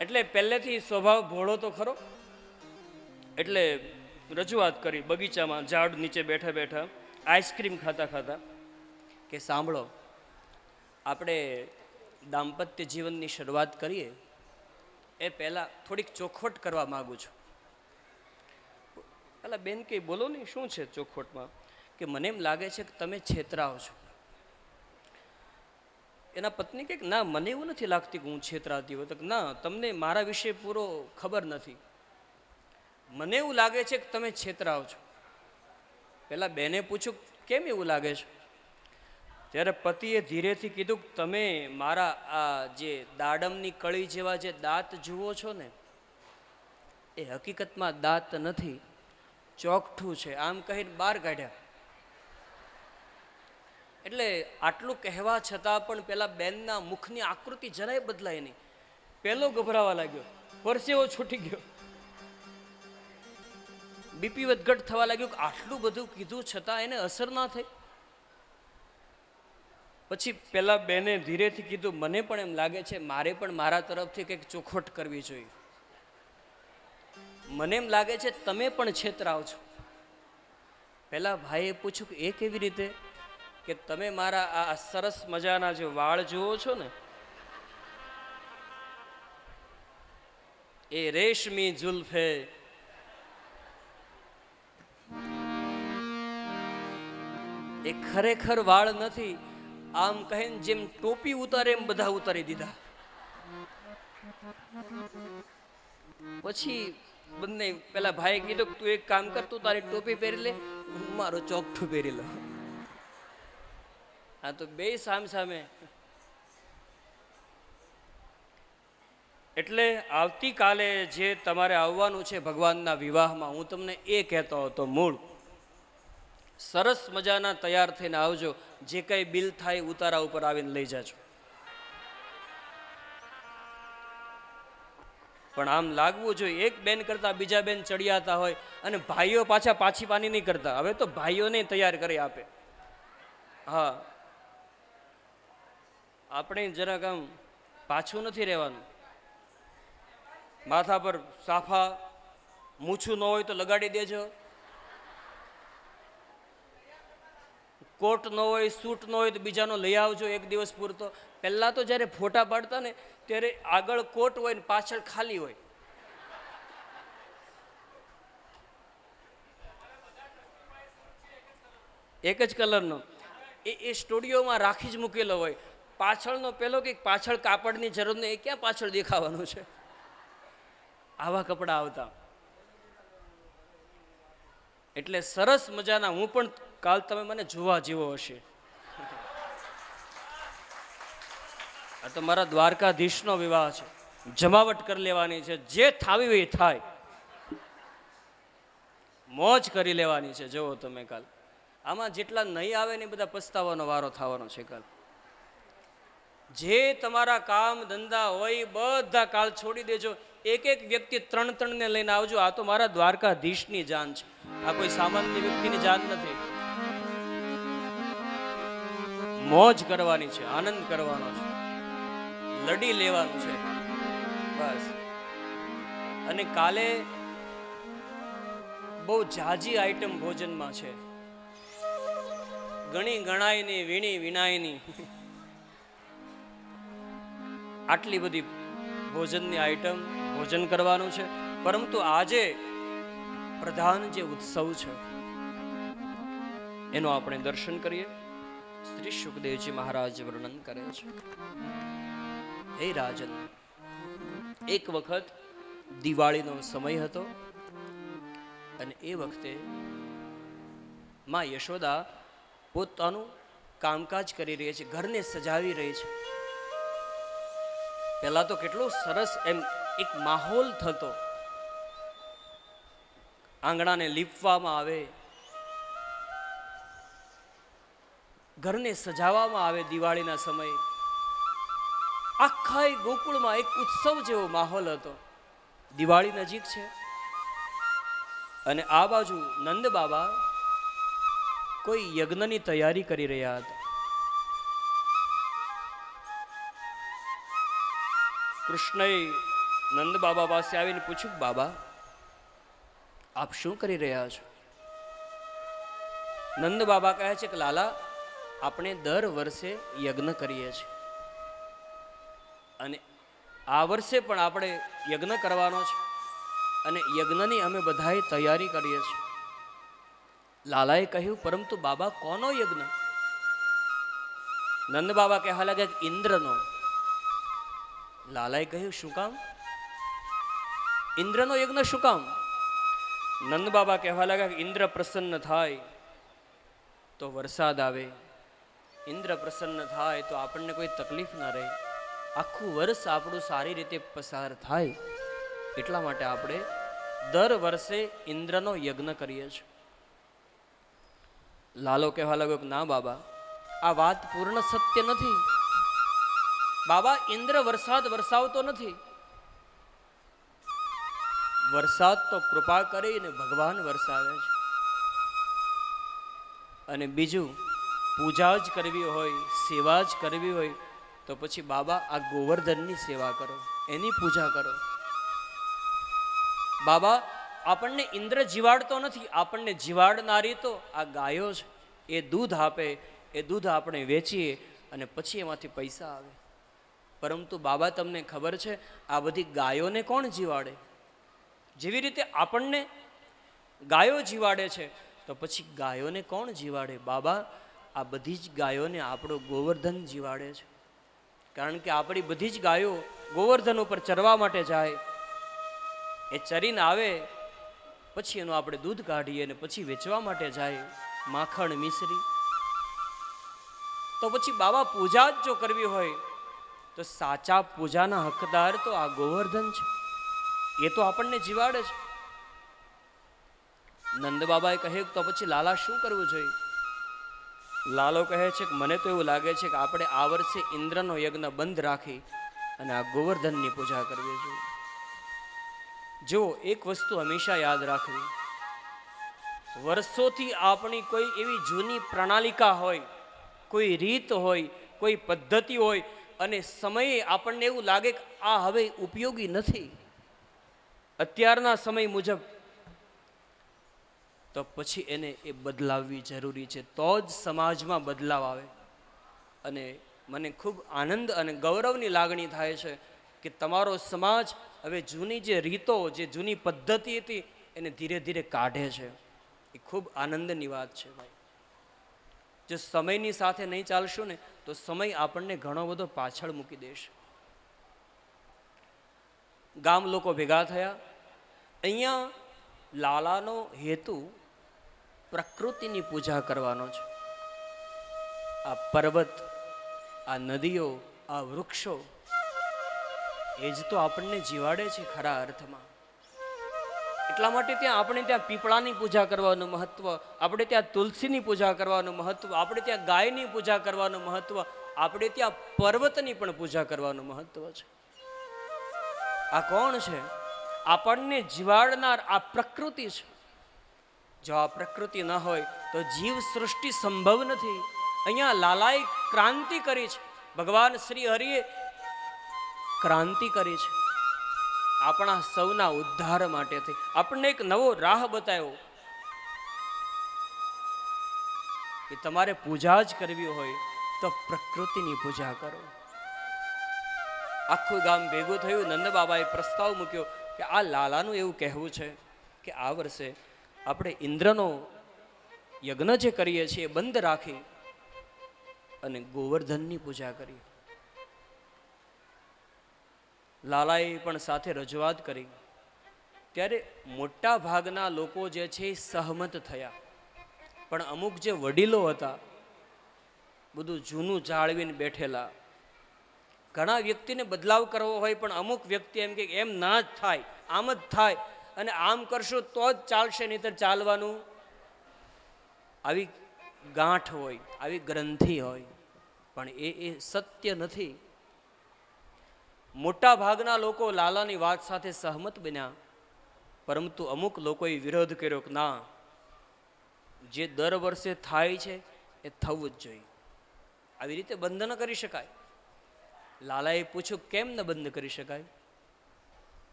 એટલે પહેલેથી સ્વભાવ ભોળો તો ખરો. એટલે રજૂઆત કરી બગીચામાં ઝાડ નીચે બેઠા બેઠા આઈસ્ક્રીમ ખાતા ખાતા કે સાંભળો, આપણે દાંપત્ય જીવનની શરૂઆત કરીએ એ પહેલાં થોડીક ચોખવટ કરવા માગું છું. પેલા બેન કંઈ બોલો નહીં, શું છે ચોખવટમાં? કે મને એમ લાગે છે કે તમે છેતરાઓ છો. એના પત્ની કહે ના, મને એવું નથી લાગતું કે હું છેતરાતી હોય. તો ના, તમને મારા વિશે પૂરો ખબર નથી, મને એવું લાગે છે કે તમે છેતરાઓ છો. પેલા બેને પૂછ્યું કેમ એવું લાગે છે? ત્યારે પતિએ ધીરેથી કીધું કે તમે મારા આ જે દાડમની કળી જેવા જે દાંત જુઓ છો ને, એ હકીકતમાં દાંત નથી, ચોકઠું છે. આમ કહીને બહાર કાઢ્યા. એટલે આટલું કહેવા છતાં પણ પેલા બેનના મુખની આકૃતિ જરાય બદલાય નહીં. પેલો ગભરાવા લાગ્યો, પરસેવો છૂટી ગયો, બીપી વધઘટ થવા લાગ્યું. આટલું બધું કીધું છતાં એને અસર ના થઈ. પછી પેલા બેને ધીરેથી કીધું મને પણ એમ લાગે છે, મારે પણ મારા તરફથી કંઈક ચોખવટ કરવી જોઈએ. મને એમ લાગે છે તમે પણ છેતરાવ છો. પેલા ભાઈએ પૂછ્યું કે એ કેવી રીતે? કે તમે મારા આ સરસ મજાના જે વાળ જુઓ છો ને, એ રેશમી જુલ્ફે એ ખરેખર વાળ નથી. આમ કહીને જેમ ટોપી ઉતારે એમ બધા ઉતારી દીધા. પછી બંને પેલા ભાઈ કીધું તું એક કામ કર, તું તારી ટોપી પહેરી લે, હું મારું ચોકઠું પહેરી લઉં. આ તો બે સામ સામે. એટલે આવતીકાલે જે તમારે આવવાનું છે ભગવાનના વિવાહમાં, હું તમને એ કહેતો હતો મૂળ, સરસ મજાના તૈયાર થઈને આવજો. જે કંઈ બિલ થાય ઉતારા ઉપર આવીને લઈ જાજો. પણ આમ લાગવું જોઈએ એક બેન કરતા બીજા બેન ચડિયાતા હોય, અને ભાઈઓ પાછા પાછી પાની નહીં કરતા. હવે તો ભાઈઓને તૈયાર કરી આપે. હા, આપણે જરાક આમ પાછું નથી રહેવાનું. માથા પર સાફા, મૂછું ન હોય તો લગાડી દેજો, કોટ ન હોય, સૂટ ન હોય તો બીજાનો લઈ આવજો એક દિવસ પૂરતો. પહેલાં તો જ્યારે ફોટા પાડતા ને ત્યારે આગળ કોટ હોય ને પાછળ ખાલી હોય. એક જ કલરનો એ સ્ટુડિયોમાં રાખી જ મૂકેલો હોય. પાછળનો પેલો કંઈક પાછળ કાપડની જરૂર નહીં, એ ક્યાં પાછળ દેખાવાનું છે? આવા કપડાં આવતા. એટલે સરસ મજાના, હું પણ કાલ તમે મને જોવા જેવો હશે. આ તો મારા દ્વારકાધીશનો વિવાહ છે, જમાવટ કરી લેવાની છે, જે થાવી હોય એ થાય, મોજ કરી લેવાની છે. જુઓ તમે કાલ આમાં જેટલા નહીં આવે ને બધા પસ્તાવાનો વારો થવાનો છે. કાલ જે તમારા કામ ધંધા હોય બધા કાલ છોડી દેજો. એક એક વ્યક્તિ 3-3 ને લઈને આવજો. આ તો મારા દ્વારકાધીશની જાન છે, આ કોઈ સામાન્ય વ્યક્તિની જાન નથી. મોજ કરવાની છે, આનંદ કરવાનો છે, લડી લેવાનું છે બસ. અને કાલે બહુ ઝાઝી આઈટમ ભોજનમાં છે, ગણી ગણાયની, વીણી વિનાયની, આટલી બધી ભોજનની આઈટમ, ભોજન કરવાનું છે. પરંતુ આજે પ્રધાન જે ઉત્સવ છે એનો આપણે દર્શન કરીએ. શ્રી સુખદેવજી મહારાજ વર્ણન કરે છે, હે રાજન, એક વખત દિવાળીનો સમય હતો અને એ વખતે માં યશોદા પોતાનું કામકાજ કરી રહી છે, ઘરને સજાવી રહી છે. પહેલા તો કેટલો સરસ એમ એક માહોલ થતો, આંગણાને લીપવામાં આવે, ઘરને સજાવવામાં આવે. દિવાળીના સમયે આખા ગોકુળમાં એક ઉત્સવ જેવો માહોલ હતો. દિવાળી નજીક છે અને આ બાજુ નંદ બાબા કોઈ યજ્ઞની તૈયારી કરી રહ્યા હતા. કૃષ્ણએ નંદ બાબા પાસે આવીને પૂછ્યું, બાબા આપ શું કરી રહ્યા છો? નંદ બાબા કહે છે કે લાલા, આપણે દર વર્ષે યજ્ઞ કરીએ છીએ અને આ વર્ષે પણ આપણે યજ્ઞ કરવાનો છે અને યજ્ઞની અમે બધાએ તૈયારી કરીએ છીએ. લાલાએ કહ્યું, પરંતુ બાબા કોનો યજ્ઞ? નંદ બાબા કહેવા લાગ્યા, ઇન્દ્રનો. લાલાએ કહ્યું, શું કામ? ઇન્દ્રનો યજ્ઞ શું કામ? નંદ બાબા કહેવા લાગ્યા, ઇન્દ્ર પ્રસન્ન થાય તો વરસાદ આવે, ઇન્દ્ર પ્રસન્ન થાય તો આપણને કોઈ તકલીફ ના રહે, આખું વર્ષ આપણું સારી રીતે પસાર થાય, એટલા માટે આપણે દર વર્ષે ઇન્દ્રનો યજ્ઞ કરીએ છીએ. લાલો કહેવા લાગ્યો, ના બાબા, આ વાત પૂર્ણ સત્ય નથી. બાબા, ઇન્દ્ર વરસાદ વરસાવતો નથી. વરસાદ તો કૃપા કરીને ભગવાન વરસાવે છે. અને બીજું, પૂજા જ કરવી હોય, સેવા જ કરવી હોય તો પછી બાબા આ ગોવર્ધનની સેવા કરો, એની પૂજા કરો. બાબા, આપણને ઇન્દ્ર જીવાડતો નથી, આપણને જીવાડનારી તો આ ગાયો છે. એ દૂધ આપે, એ દૂધ આપણે વેચીએ અને પછી એમાંથી પૈસા આવે. પરંતુ બાબા, તમને ખબર છે આ બધી ગાયોને કોણ જીવાડે? જેવી રીતે આપણને ગાયો જીવાડે છે તો પછી ગાયોને કોણ જીવાડે? બાબા, આ બધી જ ગાયોને આપણો ગોવર્ધન જીવાડે છે. કારણ કે આપણી બધી જ ગાયો ગોવર્ધન ઉપર ચરવા માટે જાય, એ ચરીને આવે પછી એનું આપણે દૂધ કાઢીએ અને પછી વેચવા માટે જાય, માખણ મિશ્રી. તો પછી બાબા, પૂજા જ જો કરવી હોય તો સાચા પૂજાના હકદાર તો આ ગોવર્ધન છે, એ તો આપણને જીવાડે છે. નંદ બાબાએ કહ્યું, તો પછી લાલા શું કરવું જોઈએ? લાલો કહે છે કે મને તો એવું લાગે છે કે આપણે આ વર્ષે ઇન્દ્રનો યજ્ઞ બંધ રાખી અને આ ગોવર્ધનની પૂજા કરવી જોઈએ. જો એક વસ્તુ હંમેશા યાદ રાખવી, વર્ષોથી આપણી કોઈ એવી જૂની પ્રણાલિકા હોય, કોઈ રીત હોય, કોઈ પદ્ધતિ હોય અને સમયે આપણને એવું લાગે કે આ હવે ઉપયોગી નથી અત્યારના સમય મુજબ, તો પછી એને એ બદલાવવી જરૂરી છે. તો જ સમાજમાં બદલાવ આવે. અને મને ખૂબ આનંદ અને ગૌરવની લાગણી થાય છે કે તમારો સમાજ હવે જૂની જે રીતો, જે જૂની પદ્ધતિ હતી એને ધીરે ધીરે કાઢે છે. એ ખૂબ આનંદની વાત છે ભાઈ. જો સમયની સાથે નહીં ચાલશું ને તો સમય આપણને ઘણો બધો પાછળ મૂકી દેશે. ગામ લોકો ભેગા થયા. અહીંયા લાલાનો હેતુ પ્રકૃતિની પૂજા કરવાનો છે. આ પર્વત, આ નદીઓ, આ વૃક્ષો એ જ તો આપણને જીવાડે છે ખરા અર્થમાં. એટલા માટે આપણે ત્યાં પીપળાની પૂજા કરવાનું મહત્વ, આપણે ત્યાં તુલસીની પૂજા કરવાનું મહત્વ, આપણે ત્યાં ગાયની પૂજા કરવાનું મહત્વ, આપણે ત્યાં પર્વતની પણ પૂજા કરવાનું મહત્વ છે. આ કોણ છે? આપણને જીવાડનાર આ પ્રકૃતિ છે. જો આ પ્રકૃતિ ન હોય તો જીવ સૃષ્ટિ સંભવ નથી. અહીંયા લાલાએ ક્રાંતિ કરી છે, ભગવાન શ્રી હરિએ ક્રાંતિ કરી છે આપણા સૌના ઉદ્ધાર માટેથી. આપણને એક નવો રાહ બતાવ્યો કે તમારે પૂજા જ કરવી હોય તો પ્રકૃતિની પૂજા કરો. આખું ગામ ભેગું થયું. નંદ બાબાએ પ્રસ્તાવ મૂક્યો કે આ લાલાનું એવું કહેવું છે કે આ વર્ષે આપણે ઇન્દ્રનો યજ્ઞ જે કરીએ છીએ બંધ રાખી અને ગોવર્ધનની પૂજા કરીએ. લાલાએ પણ સાથે રજૂઆત કરી. ત્યારે મોટા ભાગના લોકો જે છે એ સહમત થયા, પણ અમુક જે વડીલો હતા બધું જૂનું જાળવીને બેઠેલા. ઘણા વ્યક્તિને બદલાવ કરવો હોય પણ અમુક વ્યક્તિ એમ કે એમ ના જ થાય, આમ જ થાય અને આમ કરશો તો જ ચાલશે, નહીંતર ચાલવાનું. આવી ગાંઠ હોય, આવી ગ્રંથિ હોય, પણ એ સત્ય નથી. મોટા ભાગના લોકો લાલાની વાત સાથે સહમત બન્યા, પરંતુ અમુક લોકોએ વિરોધ કર્યો કે ના, જે દર વર્ષે થાય છે એ થવું જ જોઈએ, આવી રીતે બંધ ન કરી શકાય. લાલાએ પૂછ્યું કેમ ન બંધ કરી શકાય?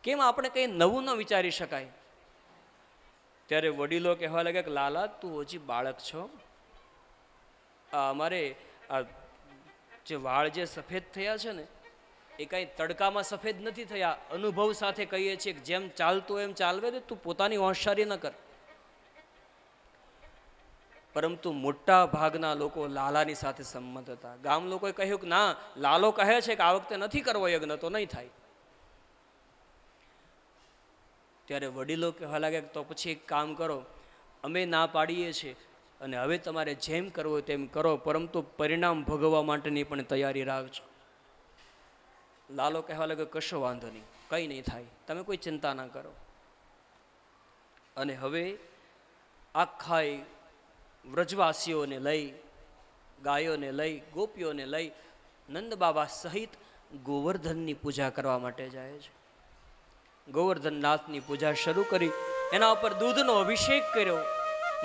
કેમ આપણે કંઈ નવું ન વિચારી શકાય? ત્યારે વડીલો કહેવા લાગ્યા કે લાલા, તું હજી બાળક છો. અમારે આ જે વાળ જે સફેદ થયા છે ને, એ કાંઈ તડકામાં સફેદ નથી થયા. અનુભવ સાથે કહીએ છીએ કે જેમ ચાલતું એમ ચાલવે દે, તું પોતાની હોશિયારી ન કર. પરંતુ મોટા ભાગના લોકો લાલાની સાથે સંમત હતા. ગામ લોકોએ કહ્યું કે ના, લાલો કહે છે કે આ વખતે નથી કરવો યજ્ઞ, તો નહીં થાય. ત્યારે વડીલો કહેવા લાગ્યા તો પછી એક કામ કરો, અમે ના પાડીએ છીએ અને હવે તમારે જેમ કરવો તેમ કરો, પરંતુ પરિણામ ભોગવવા માટેની પણ તૈયારી રાખજો. લાલો કહેવા લાગ્યો કશો વાંધો નહીં, કંઈ નહીં થાય, તમે કોઈ ચિંતા ના કરો. અને હવે આખા વ્રજવાસીઓને લઈ, ગાયોને લઈ, ગોપીઓને લઈ નંદ બાબા સહિત ગોવર્ધનની પૂજા કરવા માટે જાય છે. ગોવર્ધનનાથની પૂજા શરૂ કરી, એના ઉપર દૂધનો અભિષેક કર્યો,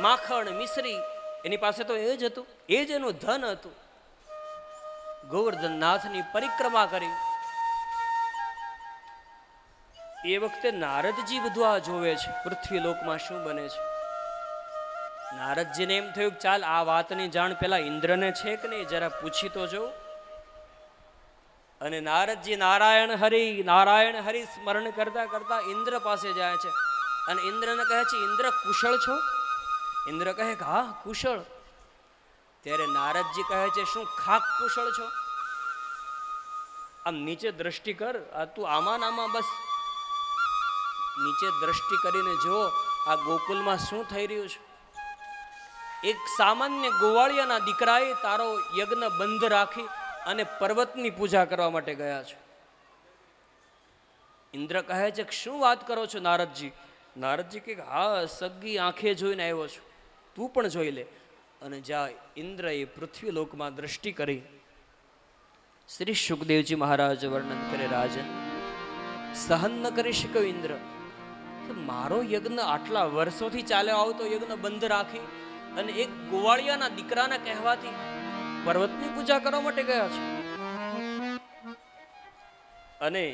માખણ મિશ્રી એની પાસે તો એ જ હતું, એ જ એનું ધન હતું. ગોવર્ધનનાથની પરિક્રમા કરી. એ વખતે નારદજી બધું આ જોવે છે, પૃથ્વી લોકમાં શું બને છે. નારદજીને એમ થયું કે ચાલ આ વાતની જાણ પેલા ઇન્દ્રને છે કે નહીં, જરા પૂછી તો જોઉં. અને નારદજી નારાયણ હરિ સ્મરણ કરતા કરતા ઇન્દ્ર પાસે જાય છે અને ઇન્દ્રને કહે છે, ઇન્દ્ર કુશળ છો? ઇન્દ્ર કહે કે હા કુશળ. ત્યારે નારદજી કહે છે, શું ખાક કુશળ છો? આમ નીચે દ્રષ્ટિ કર, આ તું આમાં બસ નીચે દ્રષ્ટિ કરીને જો આ ગોકુલમાં શું થઈ રહ્યું છે. એક સામાન્ય ગોવાળિયાના દીકરાએ તારો યજ્ઞ બંધ રાખી અને પર્વતની પૂજા કરવા માટે ગયા છે. ઇન્દ્ર કહે છે કે શું વાત કરો છો નારદજી? નારદજી કહે હા, સગી આંખે જોઈને આવ્યો છું, તું પણ જોઈ લે. અને જ્યાં ઇન્દ્રએ પૃથ્વી લોકમાં દ્રષ્ટિ કરી, શ્રી સુખદેવજી મહારાજ વર્ણન કરે, રાજન સહન ન કરી શક્યો ઇન્દ્ર કે મારો યજ્ઞ આટલા વર્ષોથી ચાલ્યો આવતો યજ્ઞ બંધ રાખી અને એક ગોવાળિયાના દીકરાના કહેવાથી પર્વતની પૂજા કરવા માટે ગયા છે. અને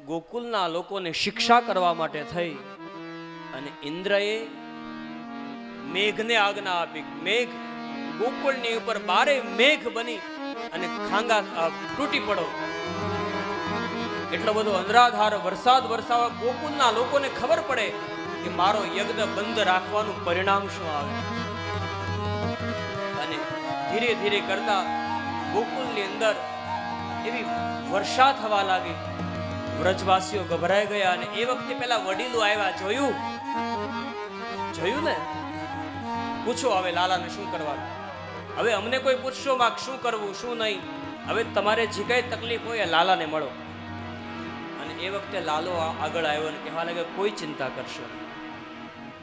ગોકુલના લોકોને શિક્ષા કરવા માટે થઈ અને ઇન્દ્રએ મેઘને આજ્ઞા આપી, મેઘ ગોકુળની ઉપર બારે મેઘ બની અને ખાંગા તૂટી પડો. એટલો બધો અંધરાધાર વરસાદ વરસાવા ગોકુલના લોકોને ખબર પડે કે મારો યજ્ઞ બંધ રાખવાનું પરિણામ શું આવે. અને ધીરે ધીરે કરતા ગોકુલની અંદર એવી વર્ષા થવા લાગી. વ્રજવાસીઓ ગભરાઈ ગયા અને એ વખતે પેલા વડીલો આવ્યા. જોયું ને, પૂછો હવે લાલાને શું કરવાનું. હવે અમને કોઈ પૂછશો માં શું કરવું શું નહીં, હવે તમારે જે કઈ તકલીફ હોય લાલાને મળો. અને એ વખતે લાલો આગળ આવ્યો અને કહેવા લાગ્યો કોઈ ચિંતા કરશો,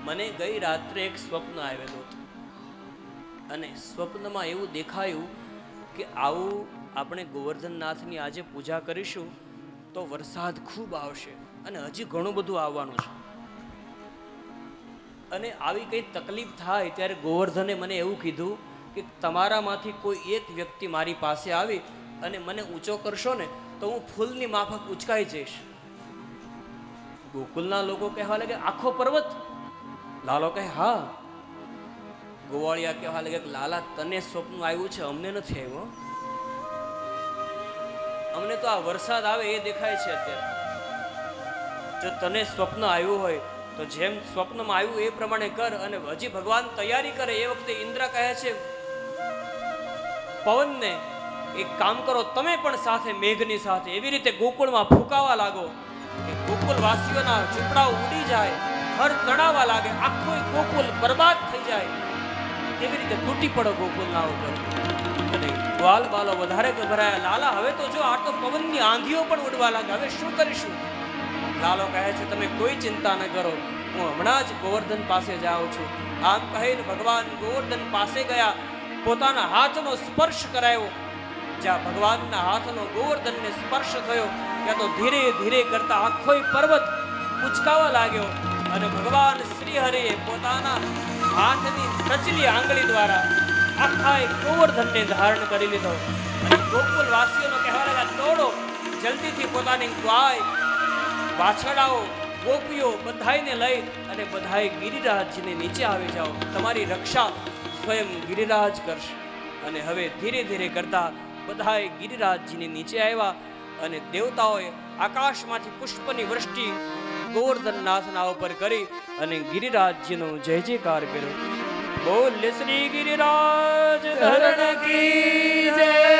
મને ગઈ રાત્રે એક સ્વપ્ન આવેલું હતું અને સ્વપ્નમાં એવું દેખાયું કે આવું આપણે ગોવર્ધનનાથની આજે પૂજા કરીશું તો વરસાદ ખૂબ આવશે અને હજી ઘણું બધું આવવાનું છે. અને આવી કઈ તકલીફ થાય ત્યારે ગોવર્ધને મને એવું કીધું કે તમારામાંથી કોઈ એક વ્યક્તિ મારી પાસે આવી અને મને ઊંચો કરશો ને તો હું ફૂલની માફક ઉચકાઈ જઈશ. ગોકુલના લોકો કહેવા લાગે આખો પર્વત? લાલો કહે હા. ગોવાળિયા કહેવા લાગે લાલા તને સ્વપ્ન આવ્યું છે, અમને નથી આવ્યો. અમને તો આ વરસાદ આવે એ દેખાય છે અત્યારે. જો તને સ્વપ્ન આવ્યું હોય તો જેમ સ્વપ્નમાં આવ્યું એ પ્રમાણે કર. અને હજી ભગવાન તૈયારી કરે એ વખતે ઇન્દ્ર કહે છે પવનને, એક કામ કરો તમે પણ સાથે મેઘની સાથે એવી રીતે ગોકુળમાં ફૂંકાવા લાગો કે ગોકુલ વાસીઓના ઝૂંપડાઓ ઉડી જાય, ઘર તણાવા લાગે, આખો ગોકુલ બરબાદ થઈ જાય. એવી રીતે તૂટી પડો ગોકુલના ઉપર. અને ગ્વાલ બાલો વધારે ગભરાયા. લાલા હવે તો જો આ તો પવનની આંધીઓ પણ ઉડવા લાગે, હવે શું કરીશું? લાલો કહે છે તમે કોઈ ચિંતા ન કરો, હું હમણાં જ ગોવર્ધન પાસે જાઉં છું. આમ કહીને ભગવાન ગોવર્ધન પાસે ગયા, પોતાના હાથનો સ્પર્શ કરાયો. જ્યાં ભગવાનના હાથનો ગોવર્ધનને સ્પર્શ થયો ત્યાં તો ધીરે ધીરે કરતા આખો પર્વત ઉચકાવા લાગ્યો અને ભગવાન શ્રી હરિએ પોતાના હાથની ટચલી આંગળી દ્વારા આખા ગોવર્ધનને ધારણ કરી લીધો. અને ગોકુલ વાસીઓનો કહેવા લાગ્યા દોડો, જલ્દીથી પોતાની ગાય વાછડાઓ ગોપીઓ બધાયને લઈ અને બધાય ગિરિરાજજીને નીચે આવી જાઓ, તમારી રક્ષા સ્વયં ગિરિરાજ કરશે. અને હવે ધીરે ધીરે કરતા બધાય ગિરિરાજજીને નીચે આવ્યા અને દેવતાઓએ આકાશમાંથી પુષ્પની વૃષ્ટિ ગોવર્ધનનાથના ઉપર કરી અને ગિરિરાજજીનો જય જયકાર કર્યો. બોલ શ્રી ગિરિરાજ ધરણ કી જય.